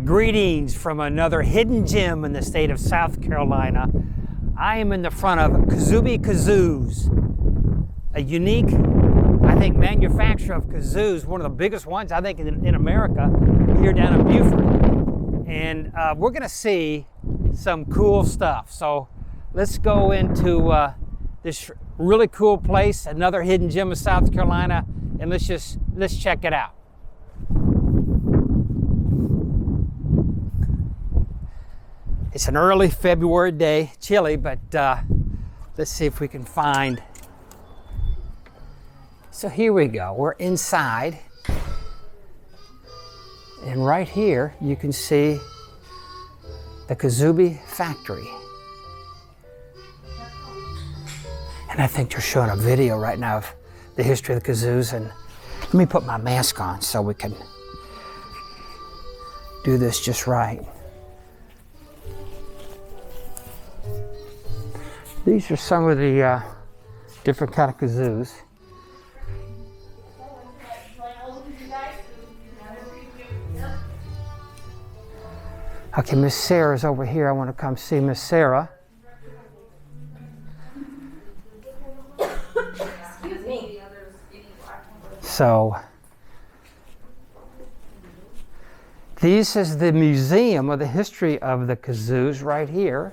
Greetings from another hidden gem in the state of South Carolina. I am in the front of Kazoobie Kazoos, a unique, I think, manufacturer of kazoos, one of the biggest ones, I think, in America, here down in Beaufort. And we're going to see some cool stuff. So let's go into this really cool place, another hidden gem of South Carolina, and let's check it out. It's an early February day, chilly, but let's see if we can find. So here we go, we're inside. And right here, you can see the Kazoobie factory. And I think they're showing a video right now of the history of the kazoos. And let me put my mask on so we can do this just right. These are some of the different kind of kazoos. Okay, Miss Sarah's over here. I want to come see Miss Sarah. Excuse me. So, this is the museum of the history of the kazoos right here.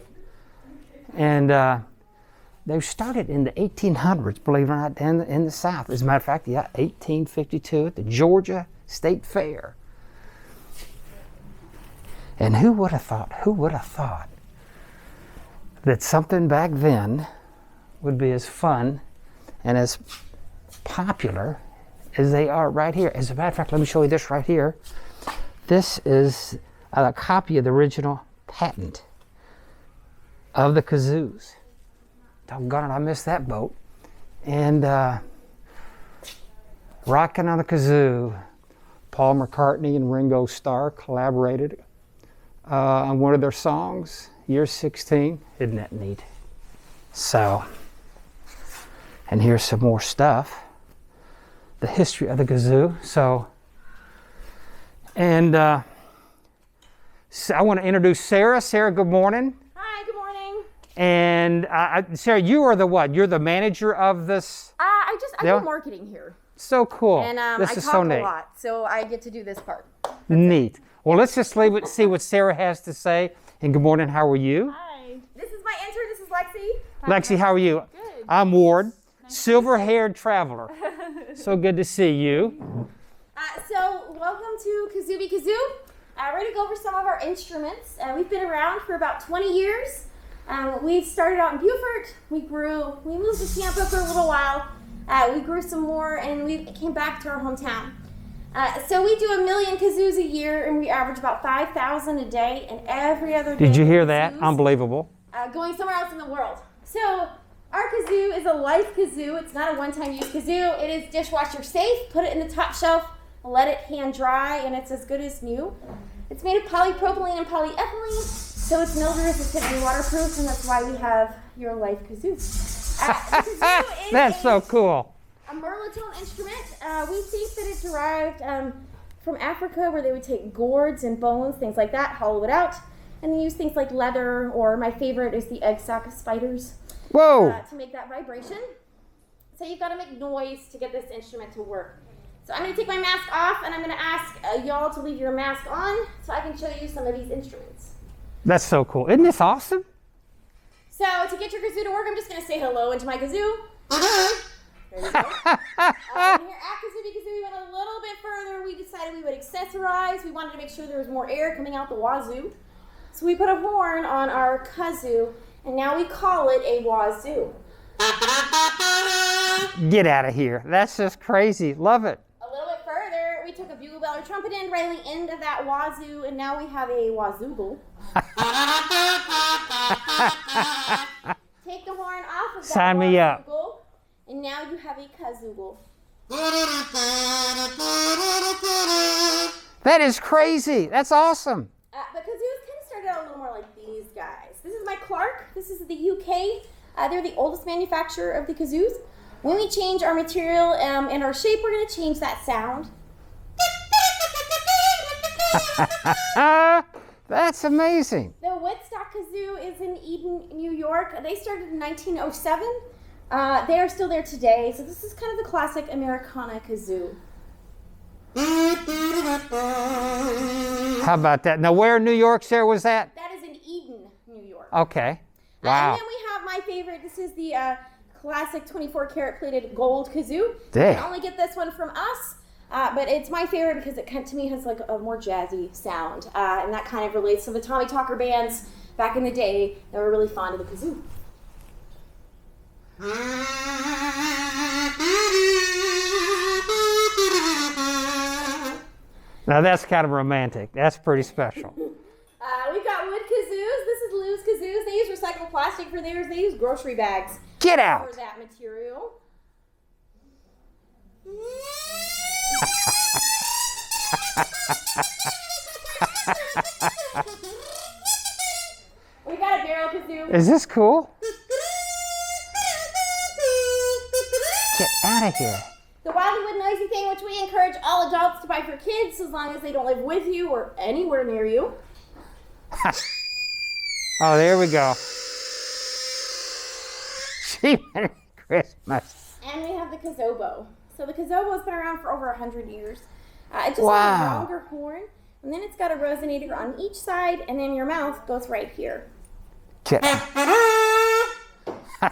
And they started in the 1800s, believe it or not, in the South. As a matter of fact, yeah, 1852 at the Georgia State Fair. And who would have thought that something back then would be as fun and as popular as they are right here. As a matter of fact, let me show you this right here. This is a copy of the original patent of the kazoos. Doggone it, I missed that boat. And Rockin' on the Kazoo. Paul McCartney and Ringo Starr collaborated on one of their songs, year 16. Isn't that neat? So, and here's some more stuff. The history of the kazoo. So, and so I want to introduce Sarah. Sarah, good morning. Hi, good morning. And Sarah, you are the what? You're the manager of this? I do marketing here. So cool. And this I is talk so neat. a lot, so I get to do this part. Neat. Well, let's just see what Sarah has to say. And good morning, how are you? Hi. This is my intern, this is Lexi. Lexi, how are you? Good. I'm Ward, silver-haired traveler. So good to see you. So welcome to Kazoobie Kazoo. Ready to go over some of our instruments. We've been around for about 20 years. We started out in Beaufort. We moved to Tampa for a little while. We grew some more and we came back to our hometown. So we do 1 million kazoos a year and we average about 5,000 a day, and every other day. Did you hear that? Unbelievable. Going somewhere else in the world. So our kazoo is a life kazoo. It's not a one-time use kazoo. It is dishwasher safe. Put it in the top shelf, let it hand dry, and it's as good as new. It's made of polypropylene and polyethylene, so it's mold resistant and waterproof, and that's why we have your life kazoo. Kazoo is That's so cool. a merlotone instrument. We think that it derived from Africa, where they would take gourds and bones, things like that, hollow it out, and they use things like leather, or my favorite is the egg sac of spiders. Whoa! To make that vibration. So you've got to make noise to get this instrument to work. So I'm going to take my mask off, and I'm going to ask y'all to leave your mask on so I can show you some of these instruments. That's so cool. Isn't this awesome? So to get your kazoo to work, I'm just going to say hello into my kazoo. There you go. And here at Kazoobie Kazoo, we went a little bit further. We decided we would accessorize. We wanted to make sure there was more air coming out the wazoo. So we put a horn on our kazoo, and now we call it a wazoo. Get out of here. That's just crazy. Love it. A little bit further, we took a bugle bell or trumpet end right on the end of that wazoo, and now we have a wazoogle. Take the horn off of that Sign me up. wazoogle, and now you have a kazoogle. That is crazy. That's awesome. The kazoos kind of started out a little more like these guys. This is my Clark. This is the UK. They're the oldest manufacturer of the kazoos. When we change our material and our shape, we're going to change that sound. That's amazing. The Woodstock Kazoo is in Eden, New York. They started in 1907. They are still there today. So this is kind of the classic Americana kazoo. How about that? Now, where in New York, Sarah, was that? That is in Eden, New York. Okay. Wow. And then we have my favorite. This is the classic 24-karat plated gold kazoo. Dang. You can only get this one from us. But it's my favorite because it to me has like a more jazzy sound. And that kind of relates to the Tommy Talker bands back in the day that were really fond of the kazoo. Now that's kind of romantic. That's pretty special. We've got wood kazoos. This is Lou's kazoos. They use recycled plastic for theirs. They use grocery bags Get out. for that material. We got a barrel kazoo. Is this cool? Get out of here. The wildly wood noisy thing, which we encourage all adults to buy for kids as long as they don't live with you or anywhere near you. Oh, there we go. Gee, Merry Christmas. And we have the Kazoobie. So the Kazoobie has been around for over 100 years. It just has a Wow. longer horn, and then it's got a resonator on each side, and then your mouth goes right here. Get out. We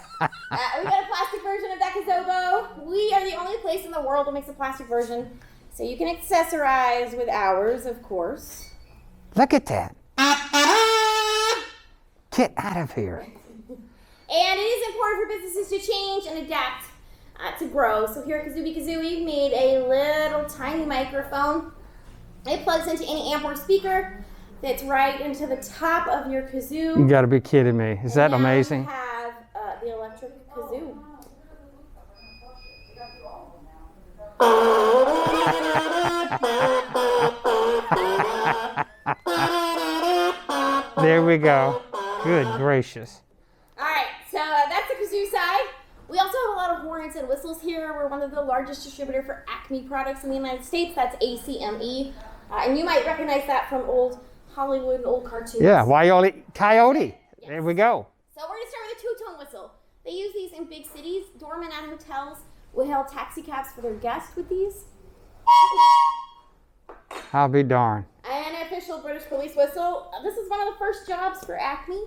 got a plastic version of that Kazoobie. We are the only place in the world that makes a plastic version, so you can accessorize with ours, of course. Look at that. Get out of here. And it is important for businesses to change and adapt to grow. So here at Kazoobie Kazoo, we've made a little tiny microphone. It plugs into any amp or speaker that's right into the top of your kazoo. You got to be kidding me. Is that Now amazing? You have the electric kazoo. There we go. Good gracious. All right, so that's the kazoo side. We also have a lot of horns and whistles here. We're one of the largest distributor for Acme products in the United States. That's ACME. And you might recognize that from old Hollywood and old cartoons. Yeah, Wile E. Coyote. There we go. So we're going to start with a two-tone whistle. They use these in big cities. Doormen at hotels will hail taxi cabs for their guests with these. I'll be darned. An official British police whistle. This is one of the first jobs for Acme.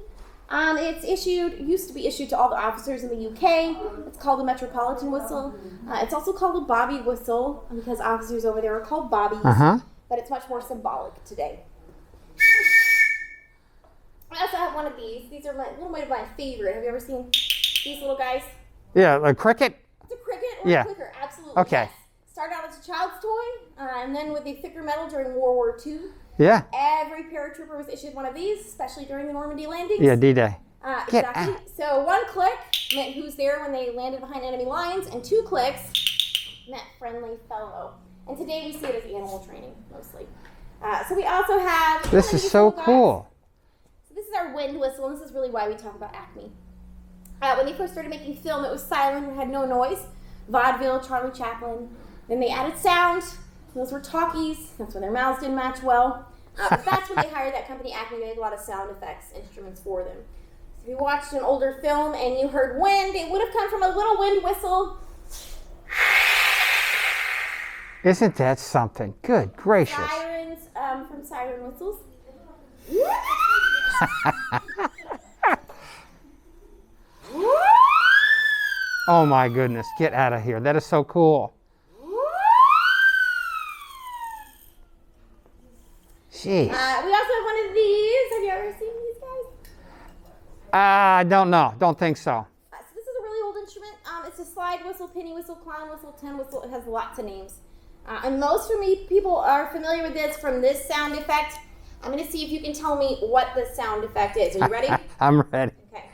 It's used to be issued to all the officers in the UK. It's called a metropolitan whistle. It's also called a bobby whistle because officers over there are called bobbies. But it's much more symbolic today. I also have one of these. These are one of my favorite. Have you ever seen these little guys? Yeah, a cricket? It's a cricket or a clicker, absolutely. Okay. Yes. Started out as a child's toy, and then with the thicker metal during World War II. Yeah. Every paratrooper was issued one of these, especially during the Normandy landings. Yeah, D-Day. Get Exactly. out. So one click meant who's there when they landed behind enemy lines, and two clicks meant friendly fellow. And today we see it as animal training, mostly. So we also have... This is so cool. So this is our wind whistle, and this is really why we talk about Acme. When they first started making film, it was silent and had no noise. Vaudeville, Charlie Chaplin. Then they added sound. Those were talkies. That's when their mouths didn't match well. But that's when they hired that company, Acme. They had a lot of sound effects instruments for them. So if you watched an older film and you heard wind, it would have come from a little wind whistle. Isn't that something? Good gracious. Sirens from siren whistles. Oh my goodness, get out of here. That is so cool. Jeez. We also have one of these. Have you ever seen these guys? I don't know. Don't think so. So this is a really old instrument. It's a slide whistle, penny whistle, clown whistle, tin whistle. It has lots of names. And most people are familiar with this from this sound effect. I'm going to see if you can tell me what the sound effect is. Are you ready? I'm ready. Okay.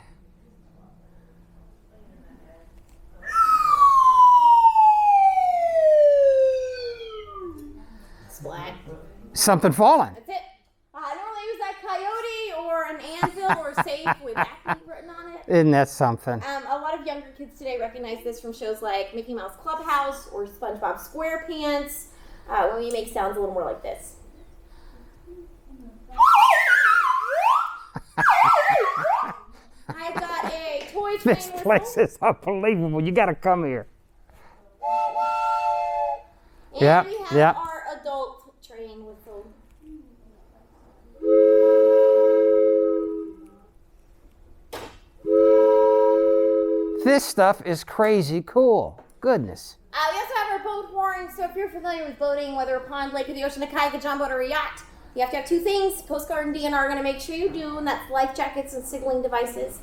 Splat. Something falling. That's it. I normally use that coyote or an anvil or safe with Acme written on it. Isn't that something? A lot of younger kids today recognize this from shows like Mickey Mouse Clubhouse or SpongeBob SquarePants, when we make sounds a little more like this. This train place whistle. is unbelievable. You got to come here. And Yep, we have yep. our adult train whistle. This stuff is crazy cool. Goodness. We also have our boat horn. So if you're familiar with boating, whether a pond, lake, or the ocean, a kayak, a john boat, or a yacht, you have to have two things. Coast Guard and DNR are going to make sure you do, and that's life jackets and signaling devices.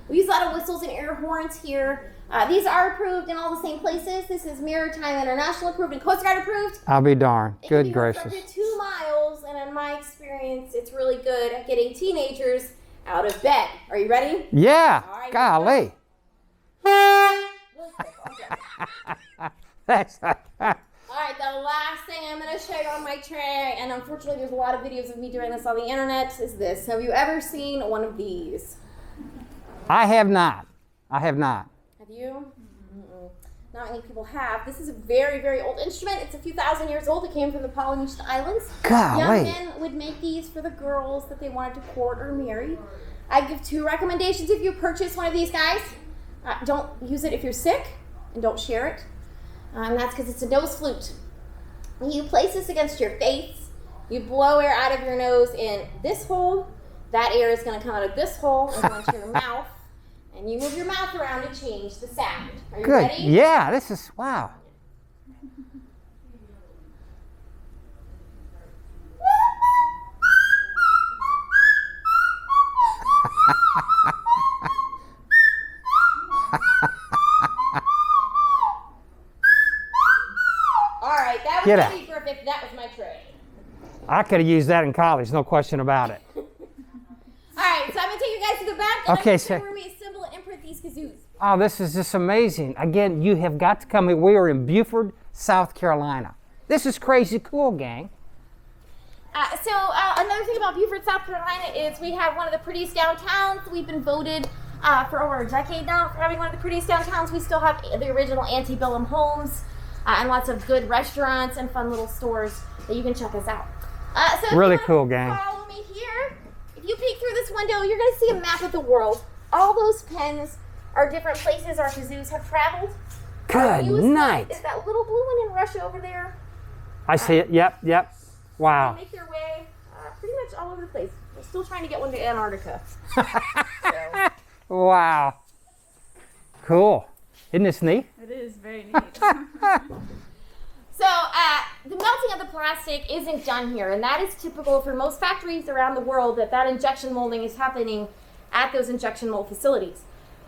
We use a lot of whistles and air horns here. These are approved in all the same places. This is Maritime International approved and Coast Guard approved. I'll be darned. It can Good be heard for gracious. up to 2 miles, and in my experience, it's really good at getting teenagers out of bed. Are you ready? Yeah. All right, Golly. Really quick, okay. That's All right, the last thing I'm going to show you on my tray, and unfortunately there's a lot of videos of me doing this on the internet, is this. Have you ever seen one of these? I have not. I have not. Have you? Mm-mm. Not many people have. This is a very, very old instrument. It's a few thousand years old. It came from the Polynesian Islands. Golly. Young men would make these for the girls that they wanted to court or marry. I give 2 recommendations if you purchase one of these guys. Don't use it if you're sick, and don't share it. And that's because it's a nose flute. You place this against your face. You blow air out of your nose in this hole. That air is going to come out of this hole and go into your mouth. And you move your mouth around to change the sound. Are you Good. ready? Yeah, this is, wow. All right, that was Get out. pretty perfect. That was my tray. I could have used that in college, no question about it. All right, so I'm going to take you guys to the back. And Okay, I'm so- going to where we assemble and imprint these kazoos. Oh, this is just amazing. Again, you have got to come here. We are in Beaufort, South Carolina. This is crazy cool, gang. Another thing about Beaufort, South Carolina is we have one of the prettiest downtowns. We've been voted for over a decade now for having one of the prettiest downtowns. We still have the original antebellum homes and lots of good restaurants and fun little stores that you can check us out. So if Really you wanna cool, gang. Follow me here. If you peek through this window, you're going to see a map of the world. All those pens are different places our kazoos have traveled. Good Newest night. Is that little blue one in Russia over there? I see it. Yep, yep. They Wow. make their way pretty much all over the place. We're still trying to get one to Antarctica. So. Wow. Cool. Isn't this neat? It is very neat. So the melting of the plastic isn't done here, and that is typical for most factories around the world that injection molding is happening at those injection mold facilities.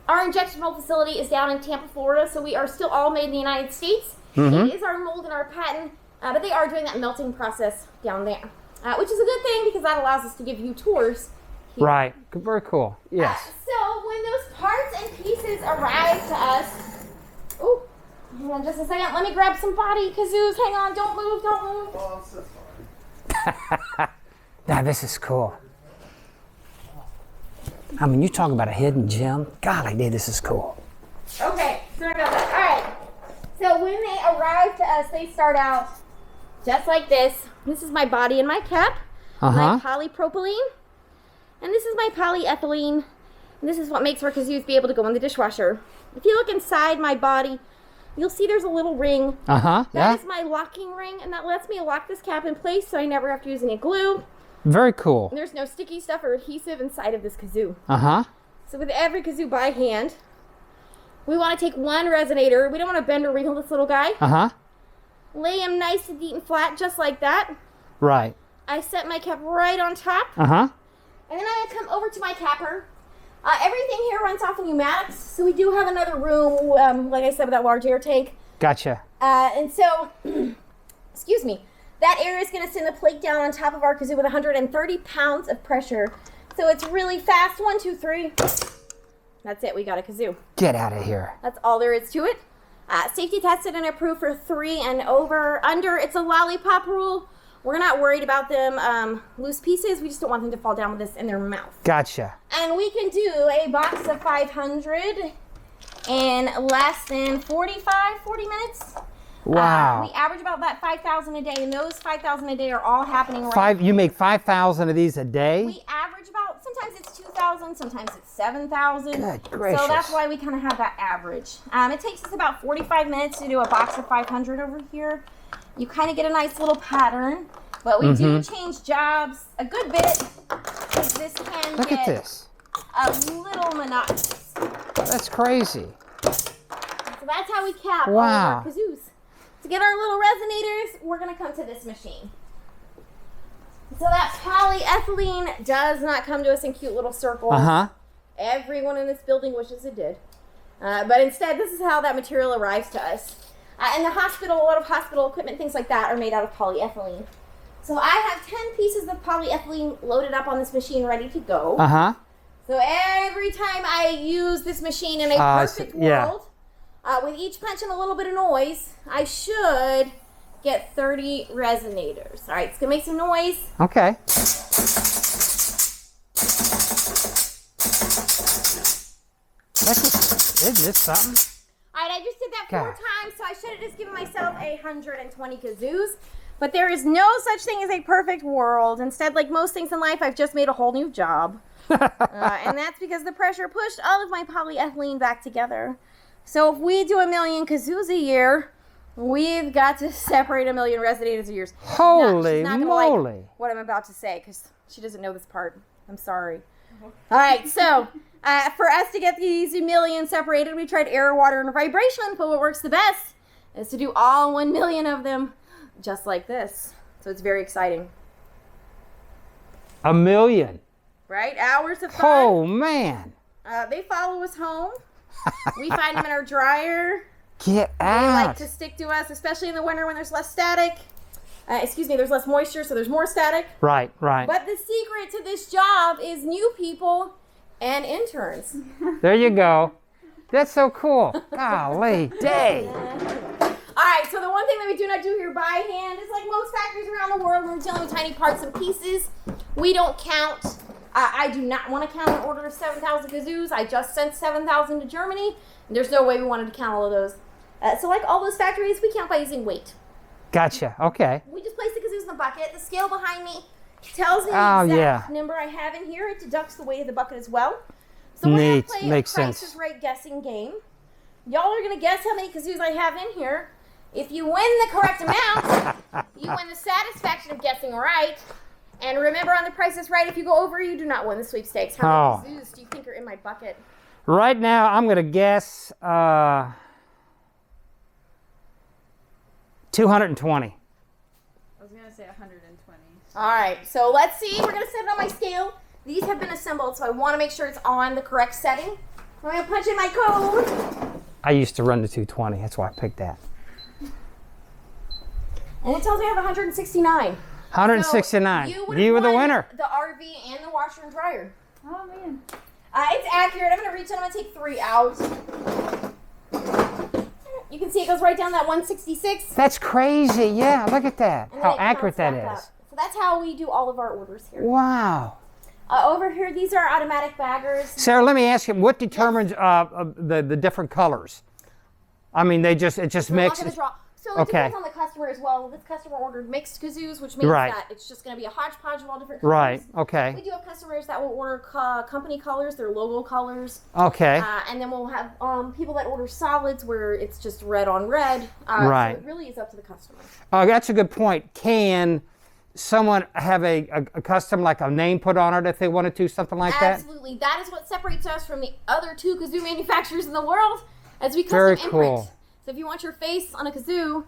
Our injection mold facility is down in Tampa, Florida, so we are still all made in the United States. Mm-hmm. It is our mold and our patent, but they are doing that melting process down there, which is a good thing because that allows us to give you tours here. Right. Very cool. Yes. So when those parts and pieces arrive to us, oh, hang on just a second. Let me grab some body kazoos. Hang on, don't move, don't move. Now, this is cool. I mean, you talk about a hidden gem. Golly, dude, this is cool. Okay, sorry about that. All right. So when they arrive to us, they start out just like this. This is my body and my cap, my polypropylene, and this is my polyethylene. And this is what makes our kazoos be able to go in the dishwasher. If you look inside my body, you'll see there's a little ring. Yeah. That is my locking ring, and that lets me lock this cap in place so I never have to use any glue. Very cool. And there's no sticky stuff or adhesive inside of this kazoo. Uh-huh. So with every kazoo by hand, we want to take one resonator. We don't want to bend or wrinkle this little guy. Uh-huh. Lay him nice and neat and flat, just like that. Right. I set my cap right on top. Uh-huh. And then I come over to my capper. Everything here runs off of pneumatics. So we do have another room, like I said, with that large air tank. Gotcha. And so, excuse me, that air is going to send the plate down on top of our kazoo with 130 pounds of pressure. So it's really fast. 1, 2, 3. That's it. We got a kazoo. Get out of here. That's all there is to it. Safety tested and approved for 3 and under. It's a lollipop rule. We're not worried about them loose pieces. We just don't want them to fall down with this in their mouth. Gotcha. And we can do a box of 500 in less than 40 minutes. Wow. We average about that 5,000 a day, and those 5,000 a day are all happening right You make 5,000 of these a day? We average about, sometimes it's 2,000, 6,000, sometimes it's 7,000. Good gracious. So that's why we kind of have that average. It takes us about 45 minutes to do a box of 500 over here. You kind of get a nice little pattern, but we do change jobs a good bit because this can Look at this. a little monotonous. That's crazy. So that's how we cap all of Wow. our kazoos. To get our little resonators, we're going to come to this machine. So that polyethylene does not come to us in cute little circles. Everyone in this building wishes it did. But instead, this is how that material arrives to us. In the hospital, a lot of hospital equipment, things like that, are made out of polyethylene. So I have 10 pieces of polyethylene loaded up on this machine ready to go. So every time I use this machine in a perfect world, with each punch and a little bit of noise, I should get 30 resonators. All right, it's going to make some noise. Okay. Isn't this something? All right, I just did that 4 times, so I should have just given myself 120 kazoos. But there is no such thing as a perfect world. Instead, like most things in life, I've just made a whole new job. And that's because the pressure pushed all of my polyethylene back together. So if we do 1 million kazoos a year, we've got to separate 1 million resonators a year. Holy she's not gonna moly. like what I'm about to say because she doesn't know this part. I'm sorry. All right, so for us to get these 1 million separated, we tried air, water, and vibration, but what works the best is to do all 1 million of them just like this. So it's very exciting. 1 million. Right? Hours of fun. Oh, man. They follow us home. We find them in our dryer. Get They out. like to stick to us, especially in the winter when there's less static. There's less moisture, so there's more static. Right. But the secret to this job is new people and interns. There you go. That's so cool. Golly day. All right, so the one thing that we do not do here by hand is like most factories around the world when we're dealing with tiny parts and pieces, we don't count. I do not want to count an order of 7,000 kazoos. I just sent 7,000 to Germany, and there's no way we wanted to count all of those. So like all those factories, we count by using weight. Gotcha. Okay. We just place the kazoos in the bucket. The scale behind me tells me the exact number I have in here. It deducts the weight of the bucket as well. So we're going to play Makes a Price sense. is Right guessing game. Y'all are going to guess how many kazoos I have in here. If you win the correct amount, you win the satisfaction of guessing right. And remember, on the Price is Right, if you go over, you do not win the sweepstakes. How many kazoos do you think are in my bucket? Right now, I'm going to guess 220. I was going to say 120. All right, so let's see. We're going to set it on my scale. These have been assembled, so I want to make sure it's on the correct setting. I'm going to punch in my code. I used to run the 220. That's why I picked that. And it tells me I have 169. 169. So you were the won winner. The RV and the washer and dryer. Oh, man. It's accurate. I'm going to reach in. I'm going to take 3 out. You can see it goes right down that 166. That's crazy. Yeah, look at that. And then How it accurate counts that back is. up. So that's how we do all of our orders here. Wow. Over here, these are automatic baggers. Sarah, let me ask you, what determines the different colors? I mean, it just So I'm not mixes. gonna draw. So it depends on the customer as well. This customer ordered mixed kazoos, which means that it's just going to be a hodgepodge of all different colors. Right. Okay. We do have customers that will order company colors, their logo colors. Okay. And then we'll have people that order solids where it's just red on red. Right. So it really is up to the customer. That's a good point. Can someone have a custom, like a name put on it if they wanted to, something like that? Absolutely. That is what separates us from the other 2 kazoo manufacturers in the world, as we custom Very imprint. cool. So if you want your face on a kazoo,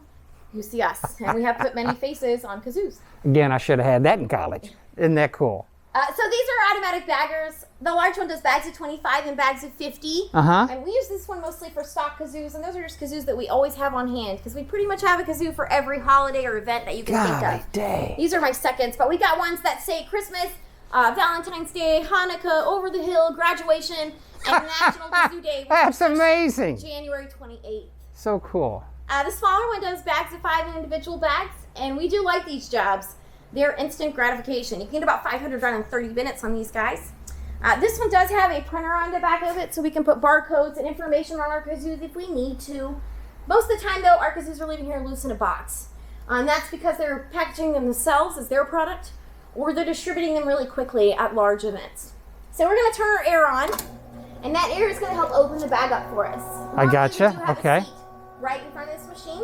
you see us. And we have put many faces on kazoos. Again, I should have had that in college. Isn't that cool? So these are automatic baggers. The large one does bags of 25 and bags of 50. And we use this one mostly for stock kazoos, and those are just kazoos that we always have on hand because we pretty much have a kazoo for every holiday or event that you can think of. Day. These are my seconds, but we got ones that say Christmas, Valentine's Day, Hanukkah, Over the Hill, graduation, and National Kazoo Day. Which That's is amazing. January 28th. So cool. The smaller one does bags of 5 and individual bags, and we do like these jobs. They're instant gratification. You can get about 500 done in 30 minutes on these guys. This one does have a printer on the back of it, so we can put barcodes and information on our kazoos if we need to. Most of the time, though, our kazoos are leaving here loose in a box. And that's because they're packaging them themselves as their product, or they're distributing them really quickly at large events. So we're gonna turn our air on, and that air is gonna help open the bag up for us. I gotcha. We do have Okay. a seat right in front of this machine.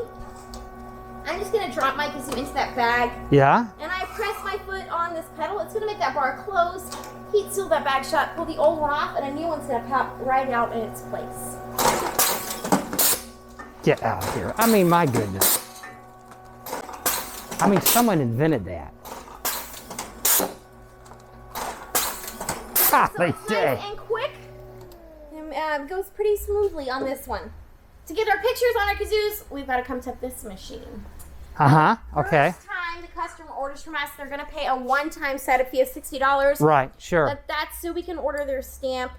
I'm just gonna drop my kazoo into that bag, Yeah. and I press my foot on this pedal. It's gonna make that bar close, heat seal that bag shut, pull the old one off, and a new one's gonna pop right out in its place. Get out of here. I mean, my goodness. I mean, someone invented that. So Golly it's day. nice and quick, and goes pretty smoothly on this one. To get our pictures on our kazoos, we've got to come to this machine. Uh-huh. Okay. First time the customer orders from us, they're going to pay a one-time setup fee of $60. Right. Sure. But that's so we can order their stamp,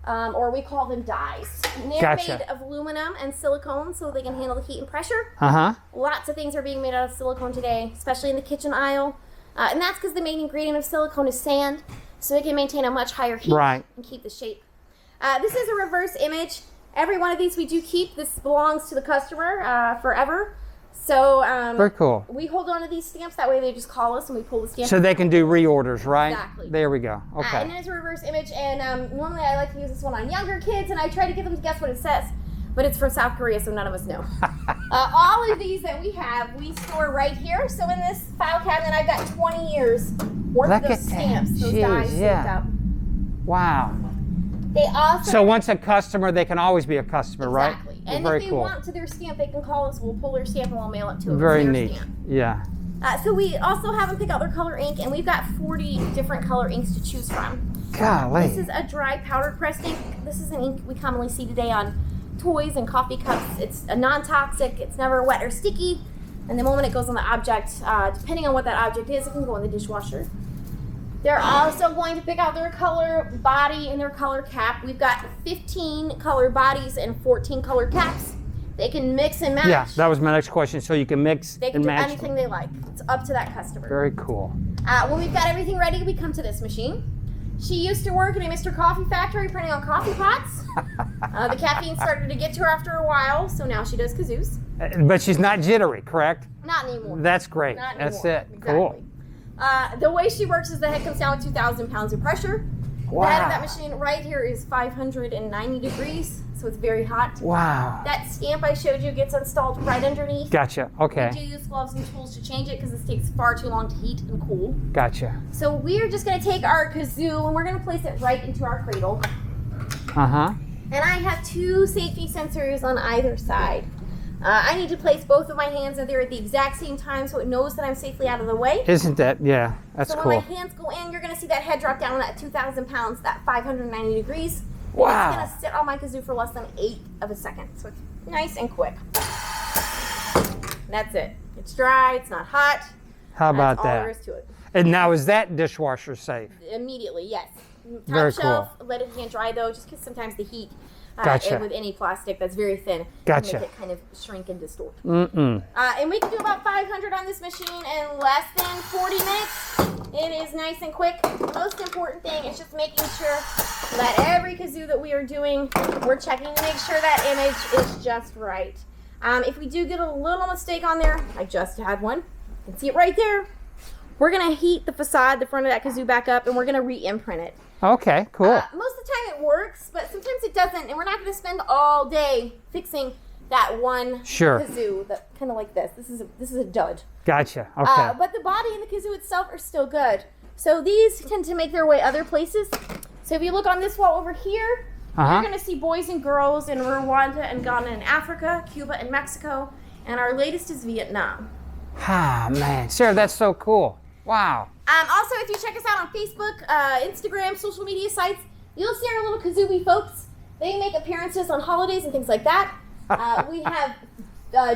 or we call them dies. And they're Gotcha. made of aluminum and silicone, so they can handle the heat and pressure. Uh-huh. Lots of things are being made out of silicone today, especially in the kitchen aisle. And that's because the main ingredient of silicone is sand, so it can maintain a much higher heat Right. and keep the shape. This is a reverse image. Every one of these we do keep. This belongs to the customer forever. So Very cool. we hold on to these stamps. That way they just call us and we pull the stamp. So they can do reorders, right? Exactly. There we go. And Okay. then it's a reverse image. And normally I like to use this one on younger kids, and I try to get them to guess what it says. But it's from South Korea, so none of us know. All of these that we have, we store right here. So in this file cabinet, I've got 20 years worth Look of at that. stamps. Those Jeez, dies yeah. saved up. Wow. They also So once a customer, they can always be a customer, right? exactly. And Very if they cool. want to their stamp, they can call us. We'll pull their stamp and we'll mail it to them. Very It's their neat. stamp. Yeah. So we also have them pick out their color ink, and we've got 40 different color inks to choose from. Golly. This is a dry powdered pressed ink. This is an ink we commonly see today on toys and coffee cups. It's a non-toxic. It's never wet or sticky. And the moment it goes on the object, depending on what that object is, it can go in the dishwasher. They're also going to pick out their color body and their color cap. We've got 15 color bodies and 14 color caps. They can mix and match. Yeah, that was my next question. So you can mix They can and do match. anything they like. It's up to that customer. Very cool. When we've got everything ready, we come to this machine. She used to work in a Mr. Coffee factory printing on coffee pots. The caffeine started to get to her after a while, so now she does kazoos. But she's not jittery, correct? Not anymore. That's great. Not That's anymore. it. Exactly. Cool. The way she works is the head comes down with 2,000 pounds of pressure. The head of that Wow. machine right here is 590 degrees, so it's very hot. Wow. That stamp I showed you gets installed right underneath. Gotcha. We Okay. do use gloves and tools to change it because this takes far too long to heat and cool. Gotcha. So we're just going to take our kazoo and we're going to place it right into our cradle. Uh-huh. And I have 2 safety sensors on either side. I need to place both of my hands in there at the exact same time so it knows that I'm safely out of the way. Isn't that, yeah, that's So cool. when my hands go in, you're going to see that head drop down on that 2,000 pounds, that 590 degrees. And Wow. it's going to sit on my kazoo for less than 1/8 of a second. So it's nice and quick. That's it. It's dry, it's not hot. How about That's all there that? is to it. And now is that dishwasher safe? Immediately, yes. Top Very shelf, let it hand dry though, just because sometimes the heat Gotcha. and with any plastic that's very thin Gotcha. can make it kind of shrink and distort. Mm-mm. And we can do about 500 on this machine in less than 40 minutes. It is nice and quick. The most important thing is just making sure that every kazoo that we are doing, we're checking to make sure that image is just right. If we do get a little mistake on there, I just had one. You can see it right there. We're gonna heat the facade, the front of that kazoo back up, and we're gonna re-imprint it. Okay, cool. Most of the time it works, but sometimes it doesn't, and we're not going to spend all day fixing that one Sure. kazoo. That kind of like this. This is a dud. Gotcha. Okay. But the body and the kazoo itself are still good. So these tend to make their way other places. So if you look on this wall over here, Uh-huh. you're going to see boys and girls in Rwanda and Ghana and Africa, Cuba and Mexico, and our latest is Vietnam. Ah, man. Sarah, that's so cool. Wow. Also, if you check us out on Facebook, Instagram, social media sites, you'll see our little Kazoobie folks. They make appearances on holidays and things like that. We have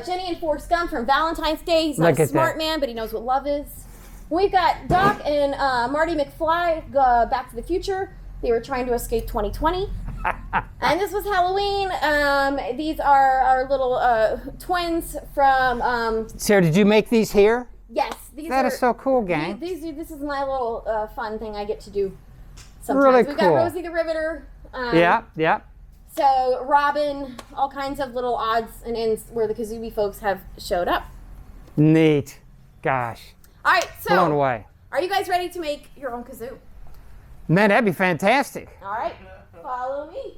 Jenny and Forrest Gump from Valentine's Day. He's not Look a at smart that. man, but he knows what love is. We've got Doc and Marty McFly, Back to the Future. They were trying to escape 2020. And this was Halloween. These are our little twins from... Sarah, did you make these here? yes. These That are, is so cool, gang. This is my little fun thing I get to do sometimes. Really We've cool. got Rosie the Riveter. Yeah, yeah. So Robin, all kinds of little odds and ends where the Kazoobie folks have showed up. Neat. Gosh. All right, Blown so away. are you guys ready to make your own kazoo? Man, that'd be fantastic. All right, follow me.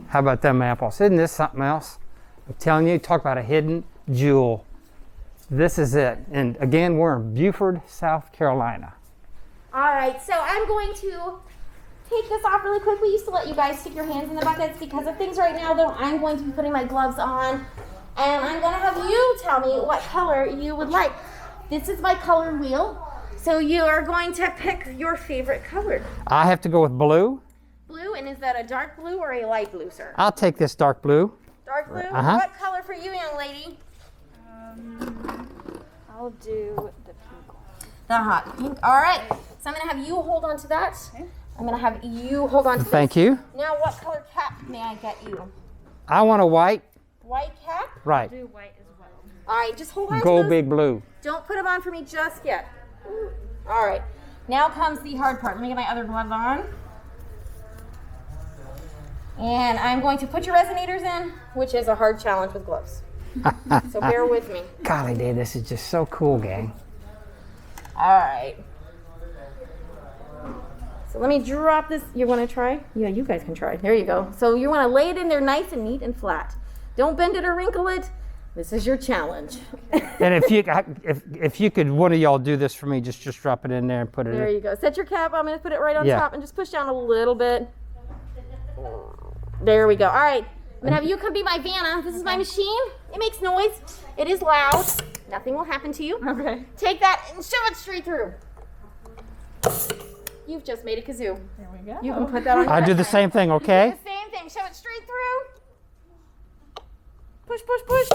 How about them apples? Isn't this something else? I'm telling you, talk about a hidden jewel. This is it. And again, we're in Beaufort, South Carolina. All right, so I'm going to take this off really quick. We used to let you guys stick your hands in the buckets because of things right now, though. I'm going to be putting my gloves on, and I'm going to have you tell me what color you would like. This is my color wheel, so you are going to pick your favorite color. I have to go with blue. Blue, and is that a dark blue or a light blue, sir? I'll take this dark blue. Dark blue? Uh-huh. What color for you, young lady? I'll do the pink one. The hot pink. All right, so I'm going to have you hold on to that. Okay. I'm going to have you hold on to Thank you. Now, what color cap may I get you? I want a white. White cap? Right. I'll do white as well. All right, just hold on Go to those. big blue. Don't put them on for me just yet. All right, now comes the hard part. Let me get my other gloves on. And I'm going to put your resonators in, which is a hard challenge with gloves. So bear with me. Golly, Dave, this is just so cool, gang. All right. So let me drop this. You want to try? Yeah, you guys can try. There you go. So you want to lay it in there nice and neat and flat. Don't bend it or wrinkle it. This is your challenge. And if you could, one of y'all do this for me, just drop it in there and put it There in. you go. Set your cap. I'm going to put it right on Yeah. top and just push down a little bit. There we go. All right. I'm going to have you come be my Vanna. This is my machine. It makes noise. It is loud. Nothing will happen to you. Okay. Take that and shove it straight through. You've just made a kazoo. There we go. You can put that on your I do the backpack. same thing, okay? The same thing. Shove it straight through. Push, push, push.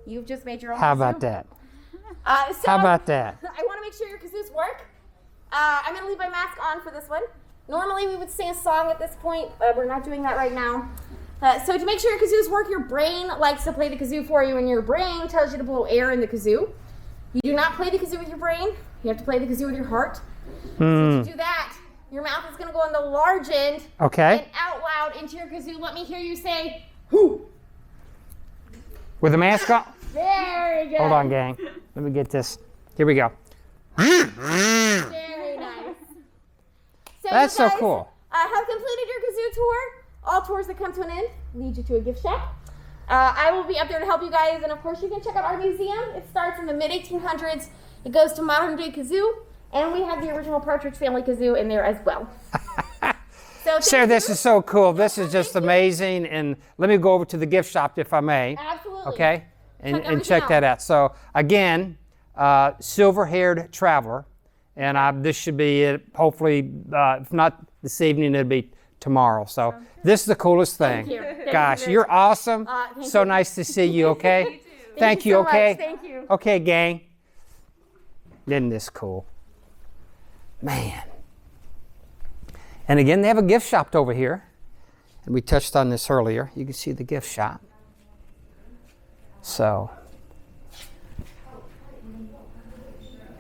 You've just made your own How kazoo. about that? So How about that? I want to make sure your kazoos work. I'm going to leave my mask on for this one. Normally we would sing a song at this point, but we're not doing that right now. So to make sure your kazoos work, your brain likes to play the kazoo for you, and your brain tells you to blow air in the kazoo. You do not play the kazoo with your brain. You have to play the kazoo with your heart. So to do that, your mouth is going to go on the large end Okay. and out loud into your kazoo. Let me hear you say, "Hoo." With the mask on? Very good. Hold on, gang. Let me get this. Here we go. Very nice. So That's you so guys, cool. Have completed your kazoo tour. All tours that come to an end lead you to a gift shop. I will be up there to help you guys, and of course you can check out our museum. It starts in the mid-1800s. It goes to modern day kazoo, and we have the original Partridge Family kazoo in there as well. So Sarah, thank this you. is so cool. This is just amazing. And let me go over to the gift shop if I may. Absolutely. Okay? And everything check out. that out. So again, silver-haired traveler. And this should be it. Hopefully, if not this evening, it'll be tomorrow. So this is the coolest thing. Thank you. Thank you Gosh, very you're much. awesome. Thank So you. nice to see you, okay? Thank you, so much. okay? Thank you. Okay, gang. Isn't this cool? Man. And again, they have a gift shop over here. And we touched on this earlier. You can see the gift shop. So,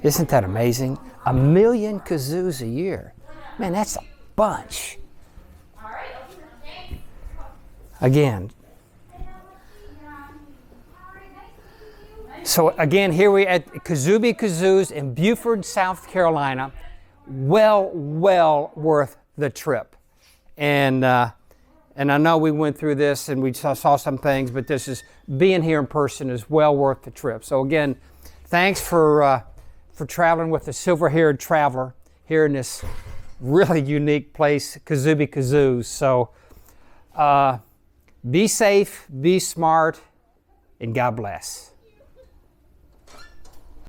isn't that amazing? 1 million kazoos a year. Man, that's a bunch. All right. Thanks. Again. So again, here we at Kazoobie Kazoos in Beaufort, South Carolina. Well worth the trip. And I know we went through this and we saw some things, but being here in person is well worth the trip. So again, thanks for traveling with the silver-haired traveler here in this really unique place, Kazoobie Kazoos. So be safe, be smart, and God bless.